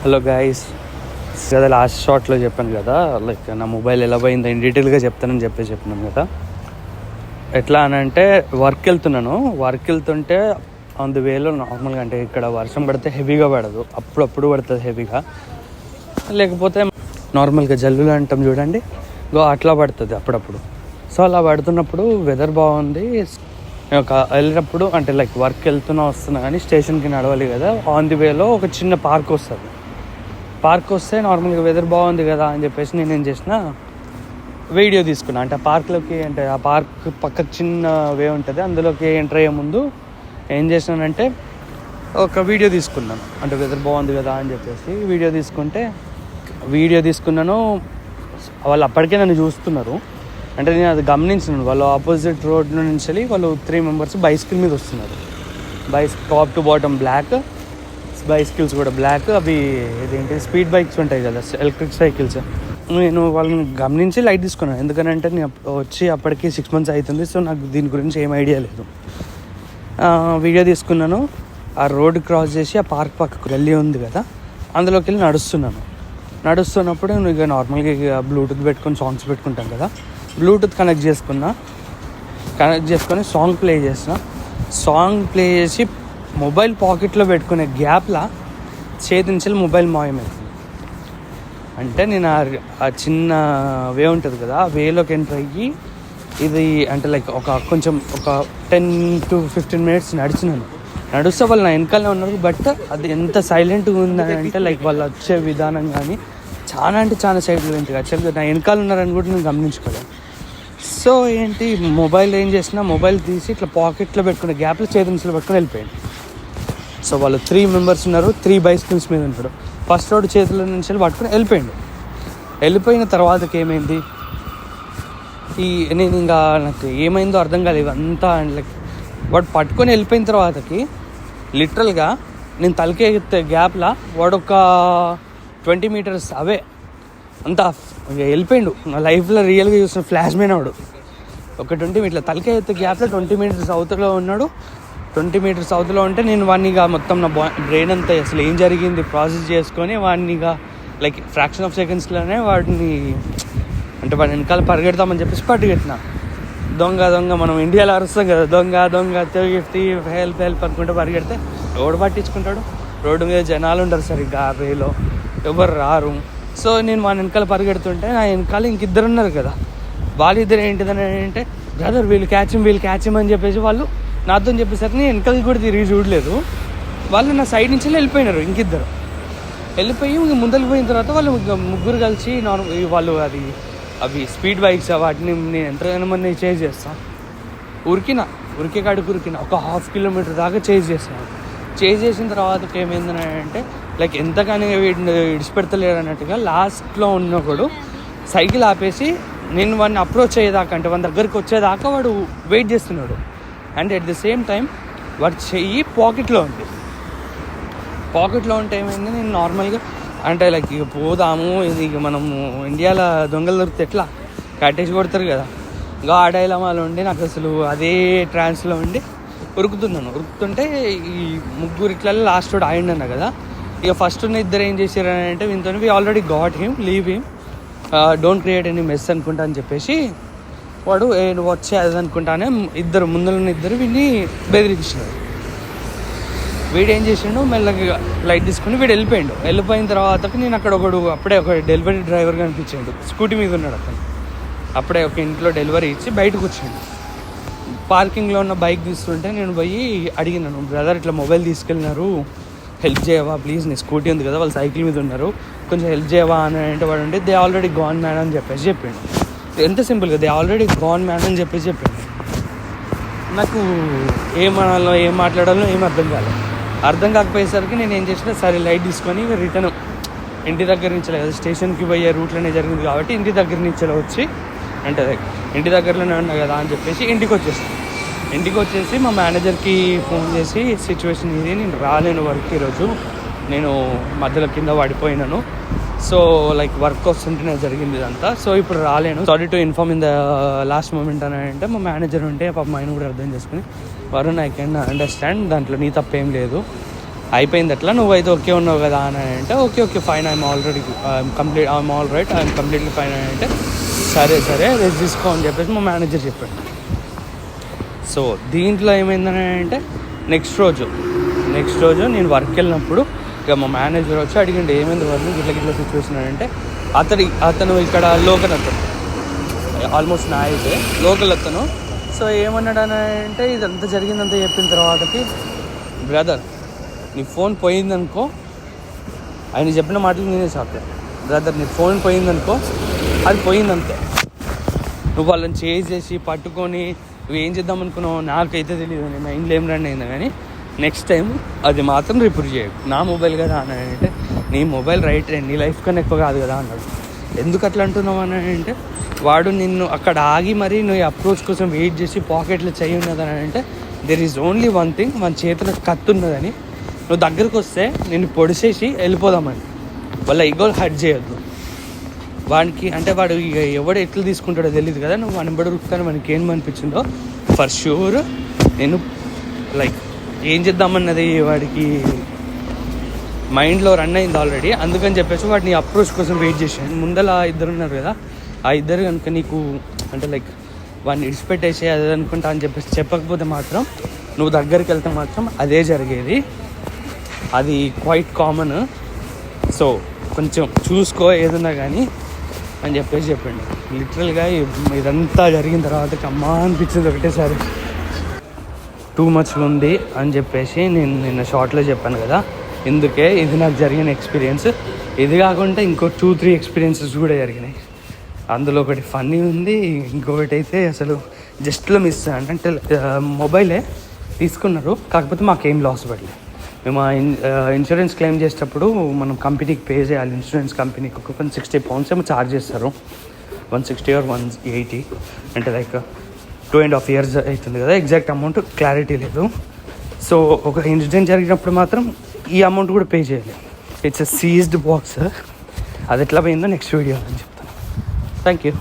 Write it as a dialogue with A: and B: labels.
A: Hello guys, కదా last షార్ట్లో చెప్పాను కదా, లైక్ నా మొబైల్ ఎలా పోయిందో ఇన్ డీటెయిల్గా చెప్తానని చెప్పినాను కదా. ఎట్లా అని అంటే వర్క్ వెళ్తుంటే ఆన్ ది వేలో నార్మల్గా, అంటే ఇక్కడ వర్షం పడితే హెవీగా పడదు, అప్పుడప్పుడు పడుతుంది హెవీగా, లేకపోతే నార్మల్గా జల్లులు అంటాం చూడండి, అట్లా పడుతుంది అప్పుడప్పుడు. సో అలా పడుతున్నప్పుడు వెదర్ బాగుంది, వెళ్ళినప్పుడు అంటే లైక్ వర్క్ వస్తున్నా కానీ స్టేషన్కి నడవాలి కదా. ఆన్ ది వేలో ఒక చిన్న పార్క్ వస్తే నార్మల్గా వెదర్ బాగుంది కదా అని చెప్పేసి నేను ఏం చేసిన, వీడియో తీసుకున్నా. అంటే ఆ పార్క్లోకి, అంటే ఆ పార్క్ పక్కకు చిన్న వే ఉంటుంది, అందులోకి ఎంటర్ అయ్యే ముందు ఏం చేసినానంటే ఒక వీడియో తీసుకున్నాను. అంటే వెదర్ బాగుంది కదా అని చెప్పేసి వీడియో తీసుకున్నాను. వాళ్ళు అప్పటికే నన్ను చూస్తున్నారు, అంటే నేను అది గమనించినాను. వాళ్ళు ఆపోజిట్ రోడ్ నుంచి వాళ్ళు 3 మెంబర్స్ బైసికల్ మీద వస్తున్నారు. Top to bottom black bicycles, కూడా బ్లాక్. అవి ఇదేంటి స్పీడ్ బైక్స్ ఉంటాయి కదా, ఎలక్ట్రిక్ సైకిల్స్. నేను వాళ్ళని గమనించి లైట్ తీసుకున్నాను, ఎందుకంటే నేను వచ్చి అప్పటికి 6 months అవుతుంది. సో నాకు దీని గురించి ఏం ఐడియా లేదు. వీడియో తీసుకున్నాను. ఆ రోడ్ క్రాస్ చేసి ఆ పార్క్ పక్కకు గల్లీ ఉంది కదా, అందులోకి వెళ్ళి నడుస్తున్నప్పుడు ఇక నార్మల్గా ఇక బ్లూటూత్ పెట్టుకొని సాంగ్స్ పెట్టుకుంటాం కదా, బ్లూటూత్ కనెక్ట్ చేసుకొని సాంగ్ ప్లే చేసి మొబైల్ పాకెట్లో పెట్టుకునే గ్యాప్లా చేతి నుంచి మొబైల్ మాయమైంది. అంటే నేను ఆ చిన్న వే ఉంటుంది కదా, ఆ వేలోకి ఎంటర్ అయ్యి ఇది అంటే లైక్ ఒక 10 to 15 minutes నడుస్తే వాళ్ళు నా వెనకాలనే ఉన్నారు. బట్ అది ఎంత సైలెంట్గా ఉందని అంటే లైక్ వాళ్ళు వచ్చే విధానం కానీ చాలా సైలెంట్. యాక్చువల్గా నా వెనకాల ఉన్నారని కూడా నేను గమనించుకోలేదు. సో ఏంటి, మొబైల్ తీసి ఇట్లా పాకెట్లో పెట్టుకునే గ్యాప్లో చేతి నుంచి పెట్టుకుని వెళ్ళిపోయింది. సో వాళ్ళు 3 members ఉన్నారు, 3 bicycles మీద ఉంటాడు. ఫస్ట్ రోడ్ చేతుల నుంచి పట్టుకుని వెళ్ళిపోయిన తర్వాతకి ఏమైంది, నేను ఇంకా నాకు ఏమైందో అర్థం కాలేదు. ఇవంతా లైక్ వాడు పట్టుకొని వెళ్ళిపోయిన తర్వాతకి లిటరల్గా నేను తలకే గ్యాప్లా వాడు ఒక 20 meters అవే అంతా వెళ్ళిపోయిండు. నా లైఫ్లో రియల్గా చూసిన ఫ్లాష్ మ్యాన్ వాడు. ఒక 20 meters తలకే గ్యాప్లో 20 meters అవతలో ఉన్నాడు. 20 meters అవతలో ఉంటే నేను వాడినిగా మొత్తం నా బ్రెయిన్ అంతా అసలు ఏం జరిగింది ప్రాసెస్ చేసుకొని వాడినిగా లైక్ ఫ్రాక్షన్ ఆఫ్ సెకండ్స్లోనే వాడిని వెనకాల పరిగెడతామని చెప్పేసి పరిగెట్టిన. దొంగ మనం ఇండియాలో అరుస్తాం కదా, దొంగ హెల్ప్ అనుకుంటే పరిగెడితే రోడ్డు పట్టించుకుంటాడు. రోడ్డు మీద జనాలు ఉంటారు సరిగ్గా, ఆ వేలో ఎవరు రారు. సో నేను మా వెనకాల పరిగెడుతుంటే నా వెనకాల ఇంకిద్దరు ఉన్నారు కదా, వాళ్ళిద్దరు ఏంటిదని అంటే బ్రదర్ వీళ్ళు క్యాచ్ అని చెప్పేసి వాళ్ళు నాతో చెప్పేసరికి నేను వెనకాలకి కూడా తిరిగి చూడలేదు. వాళ్ళు నా సైడ్ నుంచి వెళ్ళిపోయినారు. ఇంకిద్దరు వెళ్ళిపోయి ముందరికి పోయిన తర్వాత వాళ్ళు ముగ్గురు కలిసి వాళ్ళు అవి స్పీడ్ బైక్స్, వాటిని నేను ఎంతగానో మంది చేజ్ చేస్తాను. ఉరికే కాడికి ఒక 1/2 kilometer దాకా చేజ్ చేసిన తర్వాత ఏమైందని అంటే లైక్ ఎంతగానో వీడిని ఇడిచిపెడతలేరు అన్నట్టుగా లాస్ట్లో ఉన్నప్పుడు సైకిల్ ఆపేసి నేను వాడిని అప్రోచ్ అయ్యేదాకా, అంటే వాడి దగ్గరికి వచ్చేదాకా వాడు వెయిట్ చేస్తున్నాడు. And at the same time వాడి చెయ్యి పాకెట్లో ఉంటే ఏమైంది, నేను నార్మల్గా అంటే లైక్ ఇక పోదాము, ఇది మనము ఇండియాలో దొంగలు దొరికితే ఎట్లా కట్టేసి కొడతారు కదా, ఇంకా ఆ డైలమాలో ఉండి నాకు అసలు అదే ట్రాన్స్లో ఉండి ఉరుకుతుంటే ఈ ముగ్గురు ఇట్లా లాస్ట్ వాడు ఆయిండన్నా కదా. ఇక ఫస్ట్ ఉన్న ఇద్దరు ఏం చేశారని అంటే వీళ్ళతో we already got him, leave him, don't create any mess అనుకుంటా అని చెప్పేసి వాడు నువ్వు వచ్చే అది అనుకుంటానే ముందున్న ఇద్దరు వీడిని బెదిరించినాడు. వీడేం చేసిండు, మెల్లగా లైట్ తీసుకుని వీడు వెళ్ళిపోయిన తర్వాతకి నేను అక్కడ అప్పుడే ఒక డెలివరీ డ్రైవర్ కనిపించాడు, స్కూటీ మీద ఉన్నాడు అతను. అప్పుడే ఒక ఇంట్లో డెలివరీ ఇచ్చి బయటకు వచ్చిండు. పార్కింగ్లో ఉన్న బైక్ తీస్తుంటే నేను పోయి అడిగినాను, బ్రదర్ ఇట్లా మొబైల్ తీసుకెళ్ళినారు, హెల్ప్ చేయవా ప్లీజ్, నీ స్కూటీ ఉంది కదా, వాళ్ళు సైకిల్ మీద ఉన్నారు, కొంచెం హెల్ప్ చేయవా అని అంటే వాడు అంటే దే ఆల్రెడీ గాన్ మ్యాన్ అని చెప్పేసి చెప్పిండు. ఎంత సింపుల్గా దే ఆల్రెడీ గాన్ మ్యాన్ అని చెప్పేసి చెప్పిండు. నాకు ఏం మాట్లాడాలో ఏం అర్థం కాకపోయేసరికి నేను ఏం చేసిన, సరే లైట్ తీసుకొని రిటర్న్ ఇంటి దగ్గర నుంచి కదా, స్టేషన్కి పోయే రూట్లోనే జరిగింది కాబట్టి ఇంటి దగ్గర నుంచి వచ్చి అంటే ఇంటి దగ్గరలోనే ఉన్నా కదా అని చెప్పేసి ఇంటికి వచ్చేసి మా మేనేజర్కి ఫోన్ చేసి సిచ్యువేషన్ ఇది, నేను రాలేను వర్క్ ఈరోజు, నేను మధ్యలో కింద పడిపోయినాను, సో లైక్ వర్క్ వస్తుంటేనే జరిగింది ఇదంతా, సో ఇప్పుడు రాలేను, sorry to inform in the last moment అని అంటే మా మేనేజర్ ఉంటే పాప ఆయన కూడా అర్థం చేసుకుని, వరుణ్ ఐ కెన్ అండర్స్టాండ్, దాంట్లో నీ తప్పేం లేదు, అయిపోయింది అట్లా, నువ్వైతే ఓకే ఉన్నావు కదా అని అంటే okay fine, I'm all right, I'm completely fine అని అంటే సరే రెస్ట్ తీసుకో అని చెప్పేసి మా మేనేజర్ చెప్పాడు. సో దీంట్లో ఏమైందని అంటే నెక్స్ట్ రోజు నేను వర్క్ వెళ్ళినప్పుడు ఇక మా మేనేజర్ వచ్చి అడిగిండు ఏమైంది వాళ్ళు గిట్ల సిచ్యువేషన్ అంటే అతను ఇక్కడ లోకల్ అతను, ఆల్మోస్ట్ నా అయితే లోకల్ అతను. సో ఏమన్నాడు అని అంటే ఇదంతా జరిగిందంతా చెప్పిన తర్వాతకి, బ్రదర్ నీ ఫోన్ పోయిందనుకో, ఆయన చెప్పిన మాటలు నేనే చెప్పాను, బ్రదర్ నీ ఫోన్ పోయిందనుకో అది పోయిందంతే, నువ్వు వాళ్ళని చేసి పట్టుకొని నువ్వు ఏం చేద్దాం అనుకున్నావు నాకైతే తెలియదు, నేను మైండ్లో ఏం రన్ అయింది. కానీ నెక్స్ట్ టైం అది మాత్రం రిపేర్ చేయకు, నా మొబైల్ కదా అని అంటే, నీ మొబైల్ రైట్ నీ లైఫ్ కన్నా ఎక్కువ కాదు కదా అన్నాడు. ఎందుకు అట్లా అంటున్నావు అని అంటే, వాడు నిన్ను అక్కడ ఆగి మరి నువ్వు అప్రోచ్ కోసం వెయిట్ చేసి పాకెట్లో చెయ్యి ఉన్నదని అంటే, there is only one thing, మన చేతిలో కత్తి ఉన్నదని, నువ్వు దగ్గరకు వస్తే నిన్ను పొడిసేసి వెళ్ళిపోదామని, వాళ్ళ ఈగో హర్ట్ చేయొద్దు. వాడికి అంటే వాడు ఇక ఎవడు ఎట్లా తీసుకుంటాడో తెలియదు కదా, నువ్వు వాడిని బడురుకుతాను మనకి ఏమనిపించిందో ఫర్ షూర్ నేను లైక్ ఏం చేద్దామన్నది వాడికి మైండ్లో రన్ అయింది ఆల్రెడీ. అందుకని చెప్పేసి వాడిని అప్రోచ్ కోసం వెయిట్ చేశాను. ముందర ఇద్దరు ఉన్నారు కదా, ఆ ఇద్దరు కనుక నీకు అంటే లైక్ వాడిని ఇడిచిపెట్టేసి అదే అనుకుంటా అని చెప్పేసి చెప్పకపోతే మాత్రం, నువ్వు దగ్గరికి వెళ్తే మాత్రం అదే జరిగేది. అది క్వైట్ కామన్. సో కొంచెం చూసుకో ఏదన్నా కానీ అని చెప్పేసి చెప్పండి. లిటరల్గా ఇదంతా జరిగిన తర్వాత అమ్మా అనిపించింది ఒకటేసారి, టూ మచ్ ఉంది అని చెప్పేసి నేను నిన్న షార్ట్లో చెప్పాను కదా. ఇందుకే ఇది నాకు జరిగిన ఎక్స్పీరియన్స్. ఇది కాకుండా ఇంకో 2-3 ఎక్స్పీరియన్సెస్ కూడా జరిగినాయి. అందులో ఒకటి ఫన్నీ ఉంది, ఇంకొకటి అయితే అసలు జస్ట్లో మిస్ అంటే మొబైలే తీసుకున్నారు, కాకపోతే మాకేం లాస్ పడలేదు. మేము ఇన్సూరెన్స్ క్లెయిమ్ చేసేటప్పుడు మనం కంపెనీకి పే చేయాలి. ఇన్సూరెన్స్ కంపెనీకి ఒక 160 pounds ఏమో ఛార్జ్ చేస్తారు, 160 or 180, అంటే లైక్ 2.5 years అవుతుంది కదా, ఎగ్జాక్ట్ అమౌంట్ క్లారిటీ లేదు. సో ఒక ఇన్సిడెంట్ జరిగినప్పుడు మాత్రం ఈ అమౌంట్ కూడా పే చేయాలి. It's a seized box. అది ఎట్లా పోయిందో నెక్స్ట్ వీడియో అని చెప్తాను. Thank you.